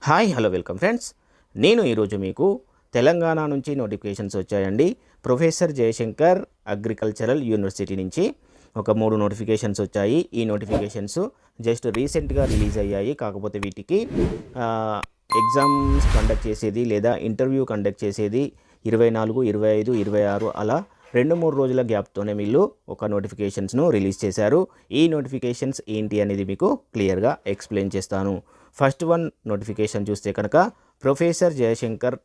Hi hello welcome friends. నేను ఈరోజు మీకు తెలంగాణ నుంచి నోటిఫికేషన్స్ వచ్చాయండి. ప్రొఫెసర్ జయశంకర్ అగ్రికల్చరల్ యూనివర్సిటీ నుంచి ఒక 3 నోటిఫికేషన్స్ వచ్చాయి. ఈ నోటిఫికేషన్స్ జస్ట్ రీసెంట్గా రిలీజ్ అయ్యాయి. కాకపోతే వీటికి ఎగ్జామ్స్ కండక్ట్ చేసేది లేదా ఇంటర్వ్యూ కండక్ట్ చేసేది 24, 25, 26 అలా 2-3 రోజుల గ్యాప్తోనే వీళ్ళు ఒక నోటిఫికేషన్స్ను రిలీజ్ చేశారు. ఈ నోటిఫికేషన్స్ ఏంటి అనేది మీకు క్లియర్గా ఎక్స్ప్లెయిన్ చేస్తాను. ఫస్ట్ వన్ నోటిఫికేషన్ చూస్తే కనుక professor Jayashankar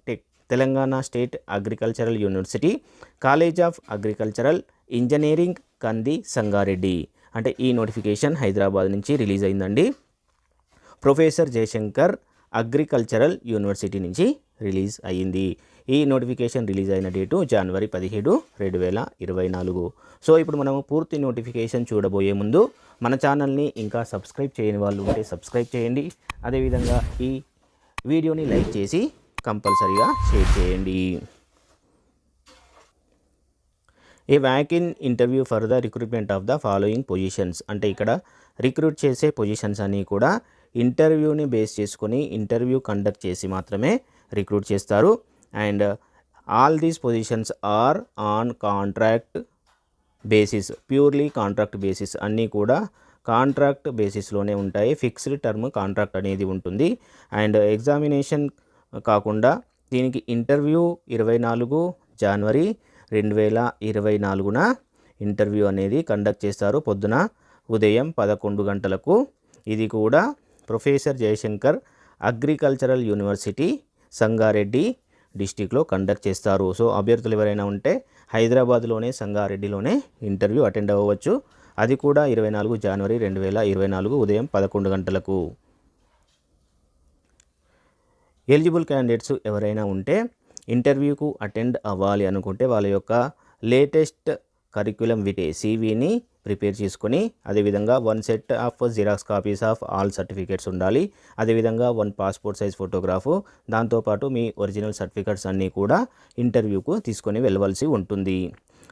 Telangana state agricultural university college of agricultural engineering Kandi Sangareddy. అంటే ఈ నోటిఫికేషన్ హైదరాబాద్ నుంచి రిలీజ్ అయిందండి. ప్రొఫెసర్ జయశంకర్ అగ్రికల్చరల్ యూనివర్సిటీ నుంచి రిలీజ్ అయ్యింది. ఈ నోటిఫికేషన్ రిలీజ్ అయిన డేటు జనవరి 17, 2024. సో ఇప్పుడు మనము పూర్తి నోటిఫికేషన్ చూడబోయే ముందు మన ఛానల్ని ఇంకా సబ్స్క్రైబ్ చేయని వాళ్ళు ఉంటే సబ్స్క్రైబ్ చేయండి. అదేవిధంగా ఈ వీడియోని లైక్ చేసి కంపల్సరీగా షేర్ చేయండి. A walk in interview for the recruitment of the following positions. అంటే ఇక్కడ రిక్రూట్ చేసే పొజిషన్స్ అన్నీ కూడా ఇంటర్వ్యూని బేస్ చేసుకొని ఇంటర్వ్యూ కండక్ట్ చేసి మాత్రమే రిక్రూట్ చేస్తారు. And all these positions are on contract basis, purely contract basis. అన్నీ కూడా కాంట్రాక్ట్ బేసిస్లోనే ఉంటాయి. ఫిక్స్డ్ టర్మ్ కాంట్రాక్ట్ అనేది ఉంటుంది. అండ్ ఎగ్జామినేషన్ కాకుండా దీనికి ఇంటర్వ్యూ 24 జనవరి 2024న ఇంటర్వ్యూ అనేది కండక్ట్ చేస్తారు. పొద్దున ఉదయం 11 గంటలకు. ఇది కూడా professor Jayashankar agricultural university Sangareddy డిస్టిక్లో కండక్ట్ చేస్తారు. సో అభ్యర్థులు ఎవరైనా ఉంటే హైదరాబాద్లోనే సంగారెడ్డిలోనే ఇంటర్వ్యూ అటెండ్ అవ్వవచ్చు. అది కూడా 24 జనవరి 2024 ఉదయం 11 గంటలకు. ఎలిజిబుల్ క్యాండిడేట్స్ ఎవరైనా ఉంటే ఇంటర్వ్యూకు అటెండ్ అవ్వాలి అనుకుంటే వాళ్ళ యొక్క లేటెస్ట్ కరిక్యులం విటే సివిని ప్రిపేర్ చేసుకొని, అదేవిధంగా 1 set of xerox copies of all certificates ఉండాలి. అదేవిధంగా 1 పాస్పోర్ట్ సైజ్ ఫోటోగ్రాఫు, దాంతోపాటు మీ ఒరిజినల్ సర్టిఫికేట్స్ అన్నీ కూడా ఇంటర్వ్యూకు తీసుకొని వెళ్ళవలసి ఉంటుంది.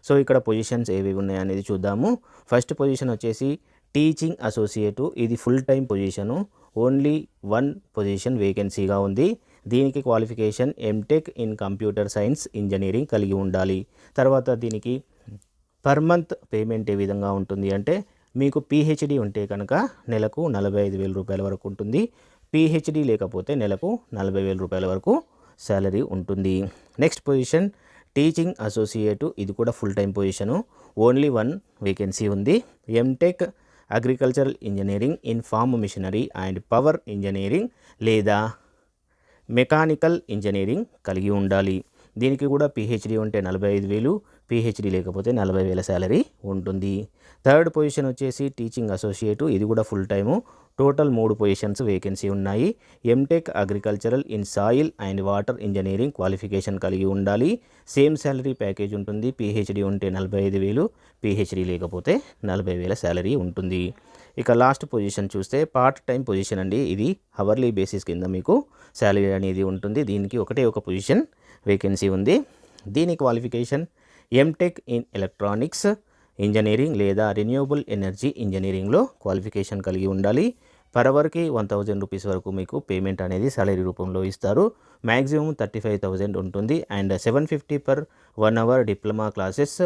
సో ఇక్కడ పొజిషన్స్ ఏవి ఉన్నాయనేది చూద్దాము. ఫస్ట్ పొజిషన్ వచ్చేసి టీచింగ్ అసోసియేటు. ఇది full time position. Only 1 position వేకెన్సీగా ఉంది. దీనికి qualification MTech in computer science engineering కలిగి ఉండాలి. తర్వాత దీనికి పర్ మంత్ పేమెంట్ ఏ విధంగా ఉంటుంది అంటే, మీకు పిహెచ్డి ఉంటే కనుక నెలకు 45,000 రూపాయల వరకు ఉంటుంది. పిహెచ్డి లేకపోతే నెలకు 40,000 రూపాయల వరకు శాలరీ ఉంటుంది. Next position teaching associate. ఇది కూడా full time position. Only 1 vacancy ఉంది. MTech agricultural engineering in farm machinery and power engineering లేదా మెకానికల్ ఇంజనీరింగ్ కలిగి ఉండాలి. దీనికి కూడా పిహెచ్డి ఉంటే 45,000, పిహెచ్డి లేకపోతే 40,000 శాలరీ ఉంటుంది. థర్డ్ పొజిషన్ వచ్చేసి టీచింగ్ అసోసియేటు. ఇది కూడా full time. Total 3 positions vacancy ఉన్నాయి. MTech agricultural in soil and water engineering qualification కలిగి ఉండాలి. సేమ్ శాలరీ ప్యాకేజ్ ఉంటుంది. పిహెచ్డి ఉంటే 45,000, పిహెచ్డి లేకపోతే 40,000 శాలరీ ఉంటుంది. ఇక లాస్ట్ పొజిషన్ చూస్తే పార్ట్ టైం పొజిషన్ అండి. ఇది హవర్లీ బేసిస్ కింద మీకు శాలరీ అనేది ఉంటుంది. దీనికి ఒకటే ఒక పొజిషన్ వేకెన్సీ ఉంది. దీని qualification MTech in electronics engineering లేదా రెన్యూవబుల్ ఎనర్జీ ఇంజనీరింగ్లో క్వాలిఫికేషన్ కలిగి ఉండాలి. పర్ అవర్కి 1,000 రూపీస్ వరకు మీకు పేమెంట్ అనేది సాలరీ రూపంలో ఇస్తారు. మ్యాక్సిమం 35,000 ఉంటుంది. And 750 per 1 hour diploma classes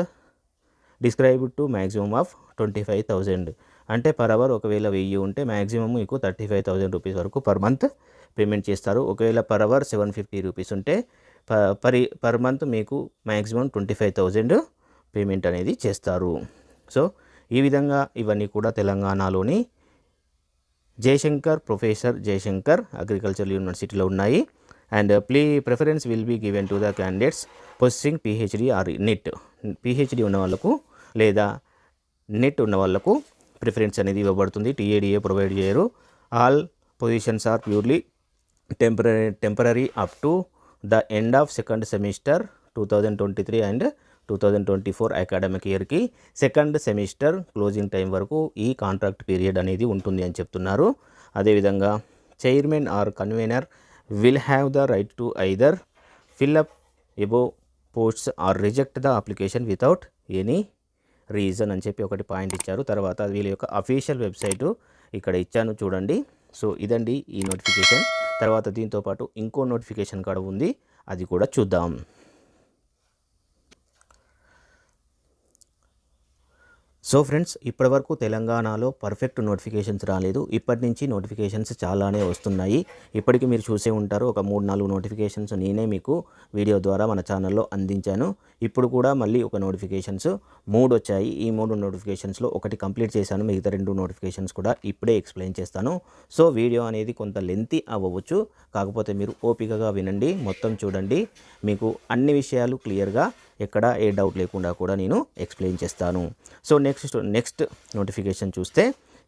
described to maximum of 25,000. అంటే పర్ అవర్ ఒకవేళ 1000 ఉంటే మ్యాక్సిమం మీకు 35,000 రూపీస్ వరకు పర్ మంత్ పేమెంట్ చేస్తారు. ఒకవేళ పర్ అవర్ 750 రూపీస్ ఉంటే పర్ మంత్ మీకు మ్యాక్సిమం 25,000 పేమెంట్ అనేది చేస్తారు. సో ఈ విధంగా ఇవన్నీ కూడా తెలంగాణలోని ప్రొఫెసర్ జయశంకర్ అగ్రికల్చరల్ యూనివర్సిటీలో ఉన్నాయి. And preference will be given to the candidates possessing PhD or NET. PhD ఉన్న వాళ్ళకు లేదా నెట్ ఉన్న వాళ్ళకు ప్రిఫరెన్స్ అనేది ఇవ్వబడుతుంది. టీఏడిఏ ప్రొవైడ్ చేయరు. All positions are purely temporary up to the end of second semester 2023 and 2024 academic ఇయర్కి second semester closing time వరకు ఈ కాంట్రాక్ట్ పీరియడ్ అనేది ఉంటుంది అని చెప్తున్నారు. అదేవిధంగా chairman or convener will have the right to either fill up above posts are reject the application without any reason అని చెప్పి ఒకటి పాయింట్ ఇచ్చారు. తర్వాత వీళ్ళ యొక్క అఫీషియల్ వెబ్సైటు ఇక్కడ ఇచ్చాను చూడండి. సో ఇదండి ఈ నోటిఫికేషన్. తర్వాత దీంతో పాటు ఇంకో నోటిఫికేషన్ కూడా ఉంది, అది కూడా చూద్దాం. సో ఫ్రెండ్స్, ఇప్పటివరకు తెలంగాణలో పర్ఫెక్ట్ నోటిఫికేషన్స్ రాలేదు. ఇప్పటి నుంచి నోటిఫికేషన్స్ చాలానే వస్తున్నాయి. ఇప్పటికీ మీరు చూసే ఉంటారు, ఒక 3-4 నోటిఫికేషన్స్ నేనే మీకు వీడియో ద్వారా మన ఛానల్లో అందించాను. ఇప్పుడు కూడా మళ్ళీ ఒక నోటిఫికేషన్స్ 3 వచ్చాయి. ఈ 3 నోటిఫికేషన్స్లో ఒకటి కంప్లీట్ చేశాను, మిగతా 2 నోటిఫికేషన్స్ కూడా ఇప్పుడే ఎక్స్ప్లెయిన్ చేస్తాను. సో వీడియో అనేది కొంత లెంతీ అవ్వవచ్చు, కాకపోతే మీరు ఓపికగా వినండి, మొత్తం చూడండి, మీకు అన్ని విషయాలు క్లియర్గా ఎక్కడ ఏ డౌట్ లేకుండా కూడా నేను ఎక్స్ప్లెయిన్ చేస్తాను. సో నెక్స్ట్ నోటిఫికేషన్ చూస్తే,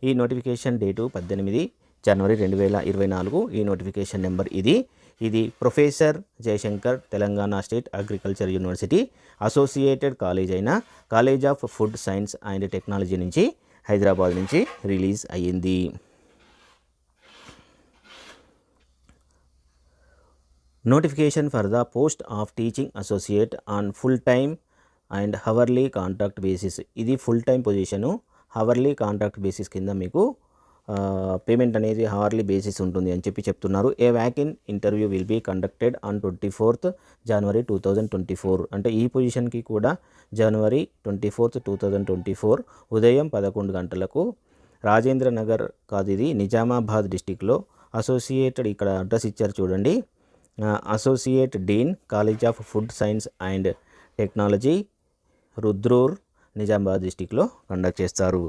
ఈ నోటిఫికేషన్ డేటు 18 జనవరి 2024. ఈ నోటిఫికేషన్ నెంబర్ ఇది professor Jayashankar Telangana state agriculture university associated college అయిన college of food science and technology నుంచి హైదరాబాద్ నుంచి రిలీజ్ అయ్యింది. Notification for the post of teaching associate on full time and hourly contract basis. ఇది full time position, hourly contract basis కింద మీకు payment అనేది hourly basis ఉంటుంది అని చెప్తున్నారు. A walk in interview will be conducted on 24th January 2024. అంటే ఈ పొజిషన్కి కూడా జనవరి 24th 2024 ఉదయం 11 గంటలకు రాజేంద్ర నగర్ కాదు, ఇది నిజామాబాద్ డిస్టిక్లో అసోసియేటెడ్, ఇక్కడ అడ్రస్ ఇచ్చారు చూడండి, associate dean college of food science and technology Rudrur Nizamabad డిస్టిక్లో కండక్ట్ చేస్తారు.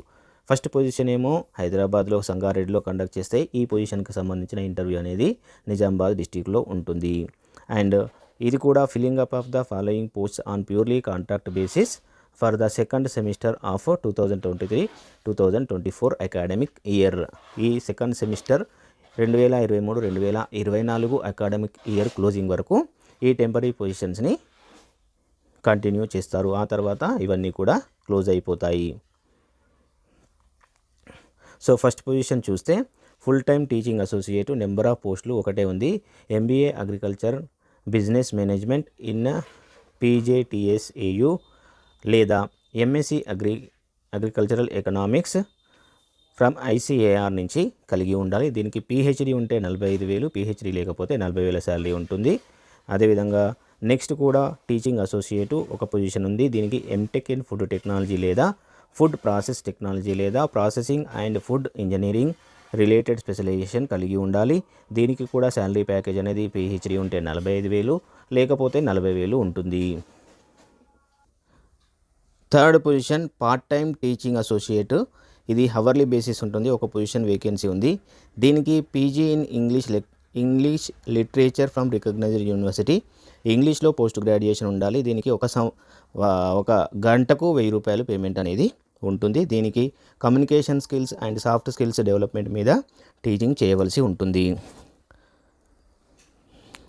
ఫస్ట్ పొజిషన్ ఏమో హైదరాబాద్లో సంగారెడ్డిలో కండక్ట్ చేస్తే, ఈ పొజిషన్కి సంబంధించిన ఇంటర్వ్యూ అనేది నిజామాబాద్ డిస్టిక్లో ఉంటుంది. అండ్ ఇది కూడా filling up of the following posts on purely contract basis for the second semester of 2023-2024 academic year. ఈ second semester 2023-2024 academic year closing వరకు ఈ టెంపరీ పొజిషన్స్ని కంటిన్యూ చేస్తారు. ఆ తర్వాత ఇవన్నీ కూడా క్లోజ్ అయిపోతాయి. సో ఫస్ట్ పొజిషన్ చూస్తే full time teaching associate, number of పోస్టులు ఒకటే ఉంది. MBA agriculture business management in PJTSAU లేదా MSc agricultural economics from ICAR నుంచి కలిగి ఉండాలి. దీనికి PhD ఉంటే 45,000, PhD లేకపోతే 40,000 శాలరీ ఉంటుంది. అదేవిధంగా నెక్స్ట్ కూడా టీచింగ్ అసోసియేట్ ఒక పొజిషన్ ఉంది. దీనికి MTech ఇన్ ఫుడ్ టెక్నాలజీ లేదా ఫుడ్ ప్రాసెస్ టెక్నాలజీ లేదా processing and food engineering related specialization కలిగి ఉండాలి. దీనికి కూడా శాలరీ ప్యాకేజ్ అనేది PhD ఉంటే 45,000 లేకపోతే 40,000 ఉంటుంది. Third position part time teaching associate, ఇది హవర్లీ బేసిస్ ఉంటుంది, ఒక పొజిషన్ వేకెన్సీ ఉంది. దీనికి PG in English literature from recognized university, ఇంగ్లీష్లో పోస్ట్ గ్రాడ్యుయేషన్ ఉండాలి. దీనికి ఒక గంటకు 1,000 రూపాయలు పేమెంట్ అనేది ఉంటుంది. దీనికి communication skills and soft skills development మీద టీచింగ్ చేయవలసి ఉంటుంది.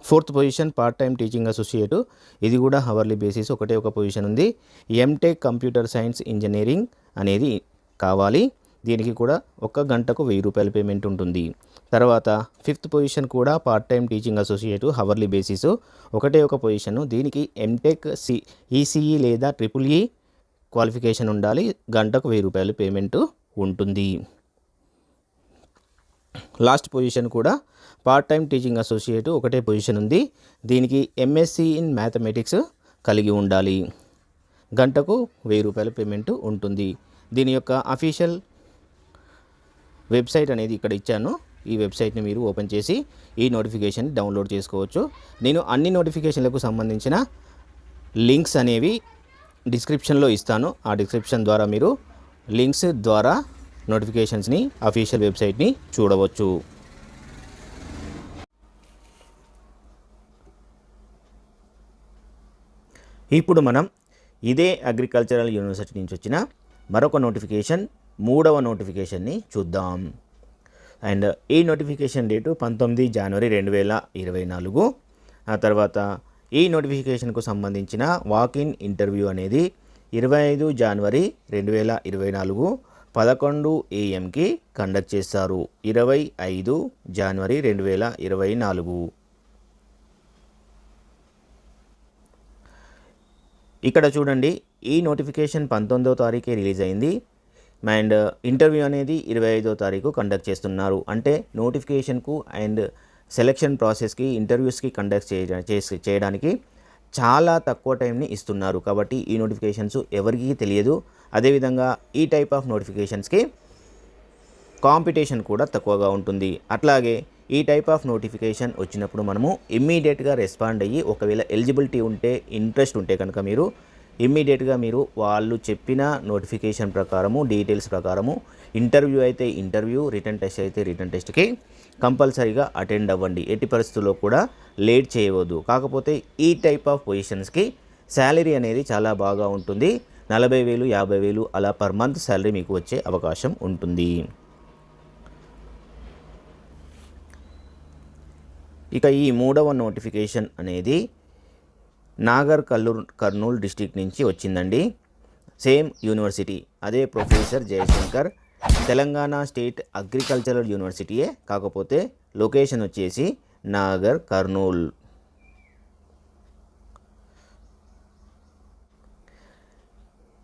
Fourth position part time teaching associate, ఇది కూడా హవర్లీ బేసిస్, ఒకటే ఒక పొజిషన్ ఉంది. MTech కంప్యూటర్ సైన్స్ ఇంజనీరింగ్ అనేది కావాలి. దీనికి కూడా ఒక గంటకు 1,000 రూపాయల పేమెంట్ ఉంటుంది. తర్వాత ఫిఫ్త్ పొజిషన్ కూడా part time teaching associate, hourly basis, ఒకటే ఒక పొజిషను. దీనికి MTech ECE లేదా EEE క్వాలిఫికేషన్ ఉండాలి. గంటకు 1,000 రూపాయలు పేమెంట్ ఉంటుంది. లాస్ట్ పొజిషన్ కూడా పార్ట్ టైం టీచింగ్ అసోసియేట్, ఒకటే పొజిషన్ ఉంది. దీనికి MSc ఇన్ మ్యాథమెటిక్స్ కలిగి ఉండాలి. గంటకు 1,000 రూపాయల పేమెంట్ ఉంటుంది. దీని యొక్క అఫీషియల్ వెబ్సైట్ అనేది ఇక్కడ ఇచ్చాను. ఈ వెబ్సైట్ని మీరు ఓపెన్ చేసి ఈ నోటిఫికేషన్ డౌన్లోడ్ చేసుకోవచ్చు. నేను అన్ని నోటిఫికేషన్లకు సంబంధించిన లింక్స్ అనేవి డిస్క్రిప్షన్లో ఇస్తాను. ఆ డిస్క్రిప్షన్ ద్వారా మీరు లింక్స్ ద్వారా నోటిఫికేషన్స్ని, అఫీషియల్ వెబ్సైట్ని చూడవచ్చు. ఇప్పుడు మనం ఇదే అగ్రికల్చరల్ యూనివర్సిటీ నుంచి వచ్చిన మరొక నోటిఫికేషన్, 3వ నోటిఫికేషన్ని చూద్దాం. అండ్ ఈ నోటిఫికేషన్ డేటు 19 జనవరి 2024. ఆ తర్వాత ఈ నోటిఫికేషన్కు సంబంధించిన వాకిన్ ఇంటర్వ్యూ అనేది 25 జనవరి 2024 11 AM కండక్ట్ చేస్తారు. 25 జనవరి 2024. ఇక్కడ చూడండి, ఈ నోటిఫికేషన్ 19వ తారీఖే రిలీజ్ అయింది. అండ్ ఇంటర్వ్యూ అనేది 25వ తారీఖు కండక్ట్ చేస్తున్నారు. అంటే నోటిఫికేషన్కు అండ్ సెలక్షన్ ప్రాసెస్కి ఇంటర్వ్యూస్కి కండక్ట్ చేయడానికి చాలా తక్కువ టైంని ఇస్తున్నారు. కాబట్టి ఈ నోటిఫికేషన్స్ ఎవరికీ తెలియదు. అదేవిధంగా ఈ టైప్ ఆఫ్ నోటిఫికేషన్స్కి కాంపిటీషన్ కూడా తక్కువగా ఉంటుంది. అట్లాగే ఈ టైప్ ఆఫ్ నోటిఫికేషన్ వచ్చినప్పుడు మనము ఇమ్మీడియట్గా రెస్పాండ్ అయ్యి ఒకవేళ ఎలిజిబిలిటీ ఉంటే ఇంట్రెస్ట్ ఉంటే కనుక మీరు ఇమ్మీడియట్గా మీరు వాళ్ళు చెప్పిన నోటిఫికేషన్ ప్రకారము డీటెయిల్స్ ప్రకారము ఇంటర్వ్యూ అయితే ఇంటర్వ్యూ, రిటర్న్ టెస్ట్ అయితే రిటర్న్ టెస్ట్కి కంపల్సరీగా అటెండ్ అవ్వండి. ఎట్టి పరిస్థితుల్లో కూడా లేట్ చేయవద్దు. కాకపోతే ఈ టైప్ ఆఫ్ పొజిషన్స్కి శాలరీ అనేది చాలా బాగా ఉంటుంది. 40,000 50,000 అలా పర్ మంత్ శాలరీ మీకు వచ్చే అవకాశం ఉంటుంది. ఇక ఈ 3వ నోటిఫికేషన్ అనేది నాగర్ కర్నూల్ డిస్టిక్ నుంచి వచ్చిందండి. సేమ్ యూనివర్సిటీ, అదే professor Jayashankar, Telangana state agricultural యూనివర్సిటీయే, కాకపోతే లొకేషన్ వచ్చేసి నాగర్ కర్నూల్.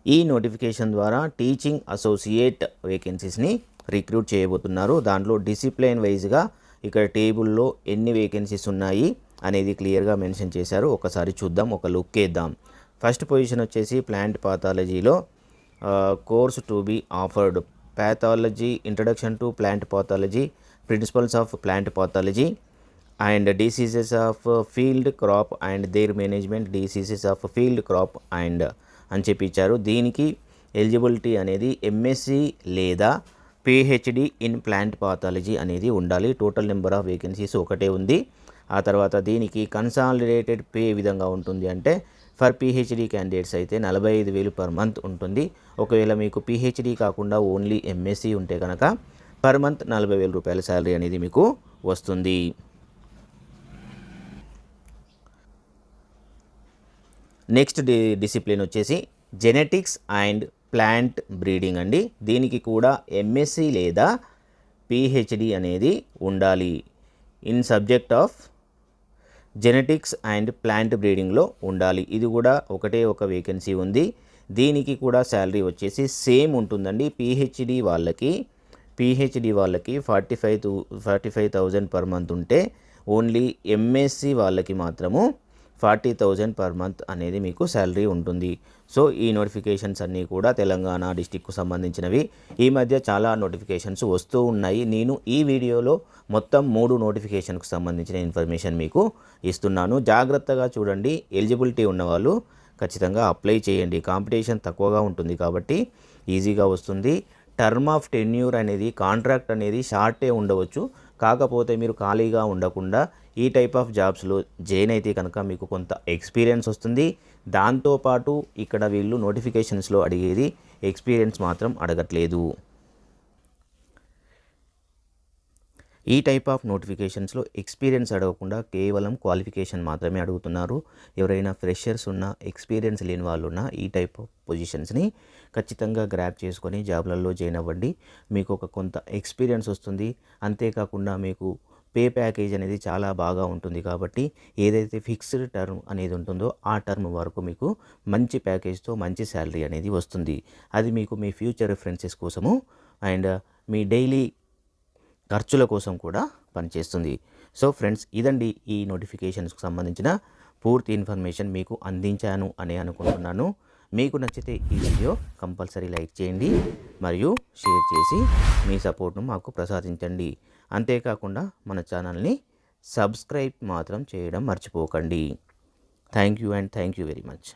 ఈ నోటిఫికేషన్ ద్వారా టీచింగ్ అసోసియేట్ వేకెన్సీస్ని రిక్రూట్ చేయబోతున్నారు. దాంట్లో డిసిప్లిన్ వైజ్గా ఇక్కడ టేబుల్లో ఎన్ని వేకెన్సీస్ ఉన్నాయి అనేది క్లియర్గా మెన్షన్ చేశారు. ఒకసారి చూద్దాం, ఒక లుక్ వేద్దాం. ఫస్ట్ పొజిషన్ వచ్చేసి ప్లాంట్ పాథాలజీలో course to be offered pathology, introduction to plant pathology, principles of plant pathology and diseases of field crop and their management, diseases of field crop and అని చెప్పి ఇచ్చారు. దీనికి ఎలిజిబిలిటీ అనేది MSc లేదా PhD in plant pathology అనేది ఉండాలి. Total number of vacancies ఒకటే ఉంది. ఆ తర్వాత దీనికి కన్సాలిడేటెడ్ పే ఏ విధంగా ఉంటుంది అంటే ఫర్ పిహెచ్డి క్యాండిడేట్స్ అయితే 45,000 పర్ మంత్ ఉంటుంది. ఒకవేళ మీకు పిహెచ్డి కాకుండా ఓన్లీ ఎంఎస్సి ఉంటే కనుక పర్ మంత్ 40,000 రూపాయల శాలరీ అనేది మీకు వస్తుంది. నెక్స్ట్ డిసిప్లిన్ వచ్చేసి జెనెటిక్స్ అండ్ ప్లాంట్ బ్రీడింగ్ అండి. దీనికి కూడా ఎంఎస్సి లేదా పిహెచ్డి అనేది ఉండాలి. In subject of genetics and plant బ్రీడింగ్లో ఉండాలి. ఇది కూడా ఒకటే ఒక వేకెన్సీ ఉంది. దీనికి కూడా శాలరీ వచ్చేసి సేమ్ ఉంటుందండి. పిహెచ్డి వాళ్ళకి 45,000 పర్ మంత్ ఉంటే ఓన్లీ ఎంఎస్సి వాళ్ళకి మాత్రము 40,000 పర్ మంత్ అనేది మీకు శాలరీ ఉంటుంది. సో ఈ నోటిఫికేషన్స్ అన్నీ కూడా తెలంగాణ డిస్టిక్కు సంబంధించినవి. ఈ మధ్య చాలా నోటిఫికేషన్స్ వస్తూ ఉన్నాయి. నేను ఈ వీడియోలో మొత్తం 3 నోటిఫికేషన్కు సంబంధించిన ఇన్ఫర్మేషన్ మీకు ఇస్తున్నాను. జాగ్రత్తగా చూడండి. ఎలిజిబిలిటీ ఉన్నవాళ్ళు ఖచ్చితంగా అప్లై చేయండి. కాంపిటీషన్ తక్కువగా ఉంటుంది కాబట్టి ఈజీగా వస్తుంది. టర్మ్ ఆఫ్ టెన్యూర్ అనేది కాంట్రాక్ట్ అనేది షార్టే ఉండవచ్చు. కాకపోతే మీరు ఖాళీగా ఉండకుండా ఈ టైప్ ఆఫ్ జాబ్స్లో జాయిన్ అయితే కనుక మీకు కొంత ఎక్స్పీరియన్స్ వస్తుంది. దాంతోపాటు ఇక్కడ వీళ్ళు నోటిఫికేషన్స్లో అడిగేది ఎక్స్పీరియన్స్ మాత్రం అడగట్లేదు. ఈ టైప్ ఆఫ్ నోటిఫికేషన్స్లో ఎక్స్పీరియన్స్ అడగకుండా కేవలం క్వాలిఫికేషన్ మాత్రమే అడుగుతున్నారు. ఎవరైనా ఫ్రెషర్స్ ఉన్నా, ఎక్స్పీరియన్స్ లేని వాళ్ళు ఉన్నా ఈ టైప్ ఆఫ్ పొజిషన్స్ని ఖచ్చితంగా గ్రాప్ చేసుకొని జాబ్లలో జాయిన్ అవ్వండి. మీకు ఒక కొంత ఎక్స్పీరియన్స్ వస్తుంది. అంతేకాకుండా మీకు పే ప్యాకేజ్ అనేది చాలా బాగా ఉంటుంది. కాబట్టి ఏదైతే ఫిక్స్డ్ టర్మ్ అనేది ఉంటుందో ఆ టర్మ్ వరకు మీకు మంచి ప్యాకేజ్తో మంచి శాలరీ అనేది వస్తుంది. అది మీకు మీ ఫ్యూచర్ రిఫరెన్సెస్ కోసము అండ్ మీ డైలీ ఖర్చుల కోసం కూడా పనిచేస్తుంది. సో ఫ్రెండ్స్, ఇదండి ఈ నోటిఫికేషన్స్కి సంబంధించిన పూర్తి ఇన్ఫర్మేషన్ మీకు అందించాను అని అనుకుంటున్నాను. మీకు నచ్చితే ఈ వీడియో కంపల్సరీ లైక్ చేయండి మరియు షేర్ చేసి మీ సపోర్ట్ను మాకు ప్రసాదించండి. అంతేకాకుండా మన ఛానల్ని సబ్స్క్రైబ్ మాత్రం చేయడం మర్చిపోకండి. Thank you and thank you very much.